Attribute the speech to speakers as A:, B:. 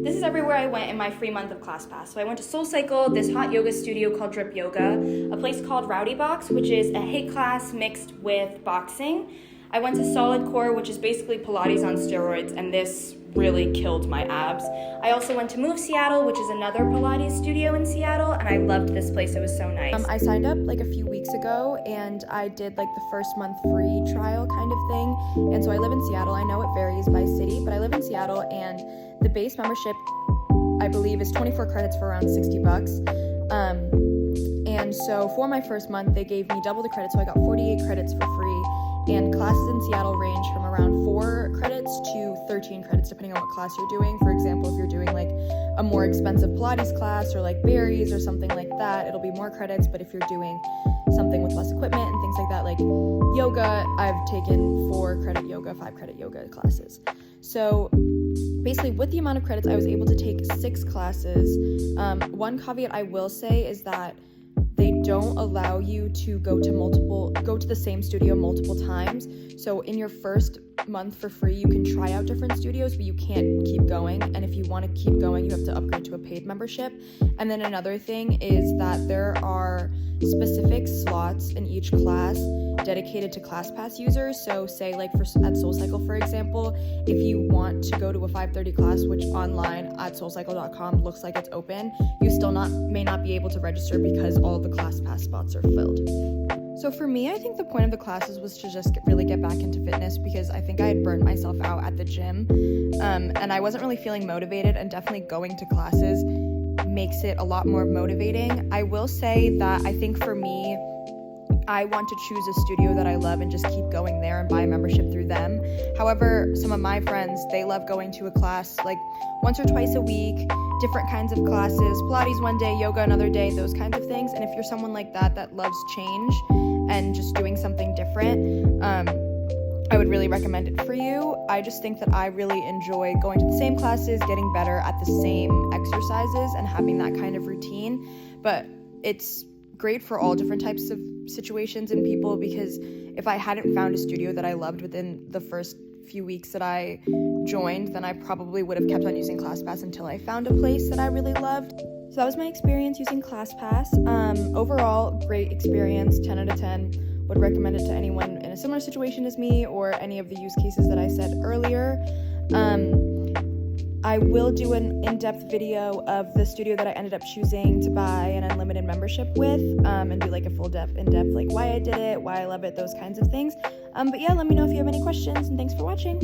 A: This is everywhere I went in my free month of ClassPass. So I went to SoulCycle, this hot yoga studio called Drip Yoga, a place called Rowdy Box, which is a HIIT class mixed with boxing. I went to Solid Core, which is basically Pilates on steroids, and this really killed my abs. I also went to Move Seattle, which is another Pilates studio in Seattle, and I loved this place. It was so nice.
B: I signed up like a few weeks ago, and I did like the first month free trial kind of thing. And so I live in Seattle. I know it varies by city, but I live in Seattle, and the base membership, I believe, is 24 credits for around $60. And so for my first month, they gave me double the credits, so I got 48 credits for free. And classes in Seattle range from around 4 credits to 13 credits, depending on what class you're doing. For example, if you're doing like a more expensive Pilates class or like berries or something like that, it'll be more credits. But if you're doing something with less equipment and things like that, like yoga, I've taken 4 credit yoga, 5 credit yoga classes. So basically, with the amount of credits, I was able to take 6 classes. One caveat I will say is that they don't allow you to go to the same studio multiple times. So in your first month for free, you can try out different studios, but you can't keep going. And if you want to keep going, you have to upgrade to a paid membership. And then another thing is that there are specific slots in each class dedicated to ClassPass users. So say like at SoulCycle, for example, if you want to go to a 5:30 class, which online at soulcycle.com looks like it's open, you still may not be able to register because all the ClassPass spots are filled. So for me, I think the point of the classes was to just really get back into fitness, because I think I had burnt myself out at the gym, and I wasn't really feeling motivated, and definitely going to classes makes it a lot more motivating. I will say that I think for me, I want to choose a studio that I love and just keep going there and buy a membership through them. However, some of my friends, they love going to a class like once or twice a week, different kinds of classes, Pilates one day, yoga another day, those kinds of things. And if you're someone like that loves change and just doing something different, I would really recommend it for you. I just think that I really enjoy going to the same classes, getting better at the same exercises, and having that kind of routine. But it's great for all different types of situations and people, because if I hadn't found a studio that I loved within the first few weeks that I joined, then I probably would have kept on using ClassPass until I found a place that I really loved. So that was my experience using ClassPass. Overall, great experience, 10 out of 10. Would recommend it to anyone in a similar situation as me, or any of the use cases that I said earlier. I will do an in-depth video of the studio that I ended up choosing to buy an unlimited membership with, and do like a full in-depth, like why I did it, why I love it, those kinds of things. But yeah, let me know if you have any questions, and thanks for watching.